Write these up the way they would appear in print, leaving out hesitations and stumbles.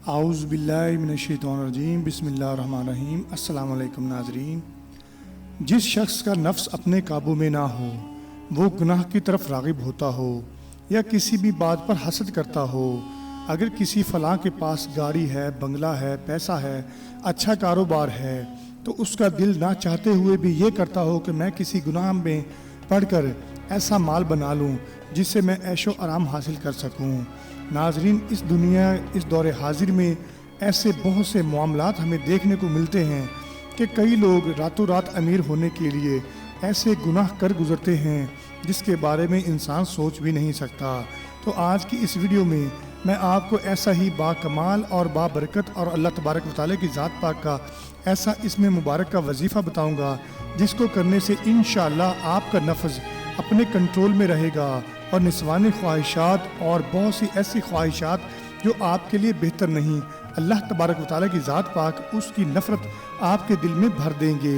اعوذ باللہ من الشیطان الرجیم بسم اللہ الرحمن الرحیم۔ السلام علیکم ناظرین۔ جس شخص کا نفس اپنے قابو میں نہ ہو، وہ گناہ کی طرف راغب ہوتا ہو یا کسی بھی بات پر حسد کرتا ہو، اگر کسی فلاں کے پاس گاڑی ہے، بنگلہ ہے، پیسہ ہے، اچھا کاروبار ہے، تو اس کا دل نہ چاہتے ہوئے بھی یہ کرتا ہو کہ میں کسی گناہ میں پڑھ کر ایسا مال بنا لوں جس سے میں عیش و آرام حاصل کر سکوں۔ ناظرین، اس دنیا، اس دور حاضر میں ایسے بہت سے معاملات ہمیں دیکھنے کو ملتے ہیں کہ کئی لوگ راتوں رات امیر ہونے کے لیے ایسے گناہ کر گزرتے ہیں جس کے بارے میں انسان سوچ بھی نہیں سکتا۔ تو آج کی اس ویڈیو میں آپ کو ایسا ہی با کمال اور با برکت اور اللہ تبارک و تعالیٰ کی ذات پاک کا ایسا اسم مبارک کا وظیفہ بتاؤں گا جس کو کرنے سے انشاءاللہ آپ کا نفس اپنے کنٹرول میں رہے گا اور نسوانی خواہشات اور بہت سی ایسی خواہشات جو آپ کے لیے بہتر نہیں، اللہ تبارک و تعالیٰ کی ذات پاک اس کی نفرت آپ کے دل میں بھر دیں گے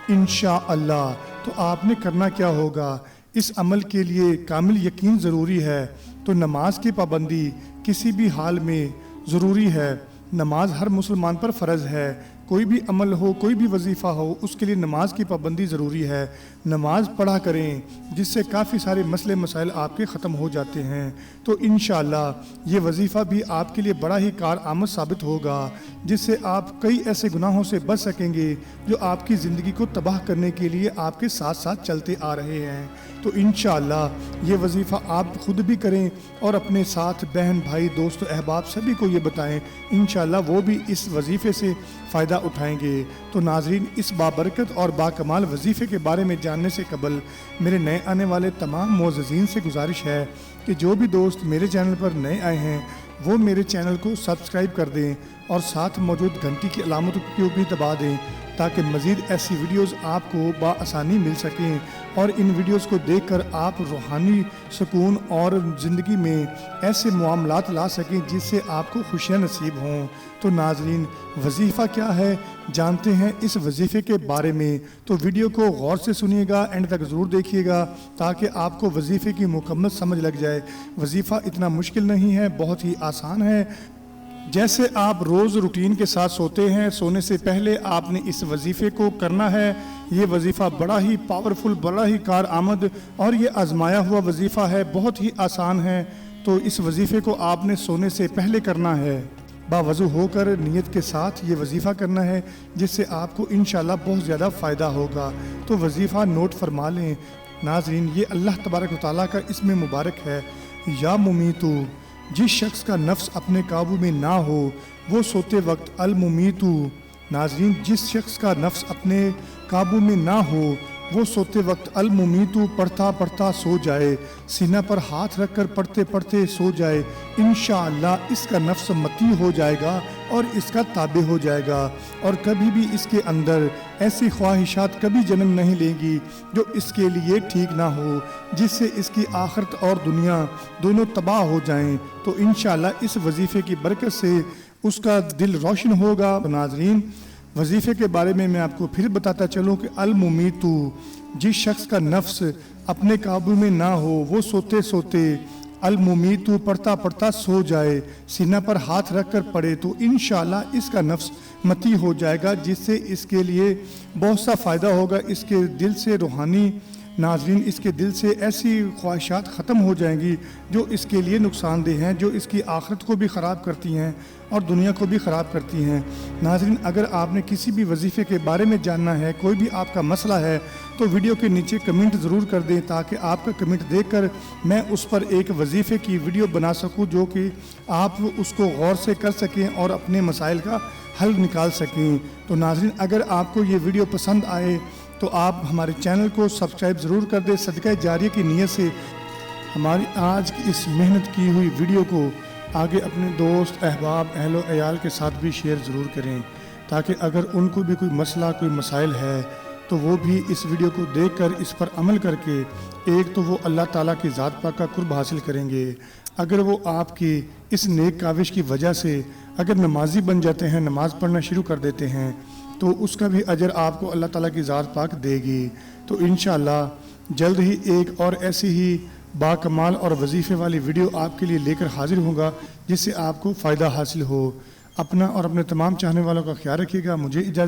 انشاءاللہ۔ تو آپ نے کرنا کیا ہوگا؟ اس عمل کے لیے کامل یقین ضروری ہے، تو نماز کی پابندی کسی بھی حال میں ضروری ہے۔ نماز ہر مسلمان پر فرض ہے، کوئی بھی عمل ہو، کوئی بھی وظیفہ ہو، اس کے لیے نماز کی پابندی ضروری ہے۔ نماز پڑھا کریں جس سے کافی سارے مسئلے مسائل آپ کے ختم ہو جاتے ہیں۔ تو انشاءاللہ یہ وظیفہ بھی آپ کے لیے بڑا ہی کارآمد ثابت ہوگا، جس سے آپ کئی ایسے گناہوں سے بچ سکیں گے جو آپ کی زندگی کو تباہ کرنے کے لیے آپ کے ساتھ ساتھ چلتے آ رہے ہیں۔ تو انشاءاللہ یہ وظیفہ آپ خود بھی کریں اور اپنے ساتھ بہن بھائی دوست و احباب سبھی کو یہ بتائیں، انشاءاللہ وہ بھی اس وظیفے سے فائدہ اٹھائیں گے۔ تو ناظرین، اس بابرکت اور باکمال وظیفے کے بارے میں جاننے سے قبل میرے نئے آنے والے تمام معززین سے گزارش ہے کہ جو بھی دوست میرے چینل پر نئے آئے ہیں وہ میرے چینل کو سبسکرائب کر دیں اور ساتھ موجود گھنٹی کی علامت کو بھی دبا دیں تاکہ مزید ایسی ویڈیوز آپ کو بآسانی مل سکیں اور ان ویڈیوز کو دیکھ کر آپ روحانی سکون اور زندگی میں ایسے معاملات لا سکیں جس سے آپ کو خوشیاں نصیب ہوں۔ تو ناظرین، وظیفہ کیا ہے جانتے ہیں اس وظیفے کے بارے میں، تو ویڈیو کو غور سے سنیے گا، اینڈ تک ضرور دیکھیے گا تاکہ آپ کو وظیفے کی مکمل سمجھ لگ جائے۔ وظیفہ اتنا مشکل نہیں ہے، بہت ہی آسان ہے۔ جیسے آپ روز روٹین کے ساتھ سوتے ہیں، سونے سے پہلے آپ نے اس وظیفے کو کرنا ہے۔ یہ وظیفہ بڑا ہی پاورفل، بڑا ہی کارآمد اور یہ آزمایا ہوا وظیفہ ہے، بہت ہی آسان ہے۔ تو اس وظیفے کو آپ نے سونے سے پہلے کرنا ہے، باوضو ہو کر نیت کے ساتھ یہ وظیفہ کرنا ہے جس سے آپ کو انشاءاللہ بہت زیادہ فائدہ ہوگا۔ تو وظیفہ نوٹ فرما لیں ناظرین، یہ اللہ تبارک و تعالیٰ کا اسم مبارک ہے، یا ممیتو۔ جس شخص کا نفس اپنے قابو میں نہ ہو وہ سوتے وقت الممیتو۔ ناظرین، جس شخص کا نفس اپنے قابو میں نہ ہو وہ سوتے وقت الممیتو پڑھتا پڑھتا سو جائے، سینہ پر ہاتھ رکھ کر پڑھتے پڑھتے سو جائے، انشاءاللہ اس کا نفس متی ہو جائے گا اور اس کا تابع ہو جائے گا، اور کبھی بھی اس کے اندر ایسی خواہشات کبھی جنم نہیں لیں گی جو اس کے لیے ٹھیک نہ ہو، جس سے اس کی آخرت اور دنیا دونوں تباہ ہو جائیں۔ تو انشاءاللہ اس وظیفے کی برکت سے اس کا دل روشن ہوگا۔ ناظرین، وظیفے کے بارے میں آپ کو پھر بتاتا چلوں کہ الممیتو، جس شخص کا نفس اپنے قابو میں نہ ہو وہ سوتے سوتے الممیتو پڑھتا پڑھتا سو جائے، سینہ پر ہاتھ رکھ کر پڑھے، تو انشاءاللہ اس کا نفس متی ہو جائے گا، جس سے اس کے لیے بہت سا فائدہ ہوگا۔ اس کے دل سے روحانی، ناظرین، اس کے دل سے ایسی خواہشات ختم ہو جائیں گی جو اس کے لیے نقصان دہ ہیں، جو اس کی آخرت کو بھی خراب کرتی ہیں اور دنیا کو بھی خراب کرتی ہیں۔ ناظرین، اگر آپ نے کسی بھی وظیفے کے بارے میں جاننا ہے، کوئی بھی آپ کا مسئلہ ہے، تو ویڈیو کے نیچے کمنٹ ضرور کر دیں تاکہ آپ کا کمنٹ دیکھ کر میں اس پر ایک وظیفے کی ویڈیو بنا سکوں جو کہ آپ اس کو غور سے کر سکیں اور اپنے مسائل کا حل نکال سکیں۔ تو ناظرین، اگر آپ کو یہ ویڈیو پسند آئے تو آپ ہمارے چینل کو سبسکرائب ضرور کر دیں، صدقہ جاریہ کی نیت سے ہماری آج کی اس محنت کی ہوئی ویڈیو کو آگے اپنے دوست احباب اہل و عیال کے ساتھ بھی شیئر ضرور کریں تاکہ اگر ان کو بھی کوئی مسئلہ کوئی مسائل ہے تو وہ بھی اس ویڈیو کو دیکھ کر اس پر عمل کر کے ایک تو وہ اللہ تعالیٰ کی ذات پاک کا قرب حاصل کریں گے، اگر وہ آپ کی اس نیک کاوش کی وجہ سے اگر نمازی بن جاتے ہیں، نماز پڑھنا شروع کر دیتے ہیں، تو اس کا بھی اجر آپ کو اللہ تعالیٰ کی ذات پاک دے گی۔ تو انشاءاللہ جلد ہی ایک اور ایسی ہی با کمال اور وظیفے والی ویڈیو آپ کے لیے لے کر حاضر ہوں گا جس سے آپ کو فائدہ حاصل ہو۔ اپنا اور اپنے تمام چاہنے والوں کا خیال رکھیے گا. مجھے اجازت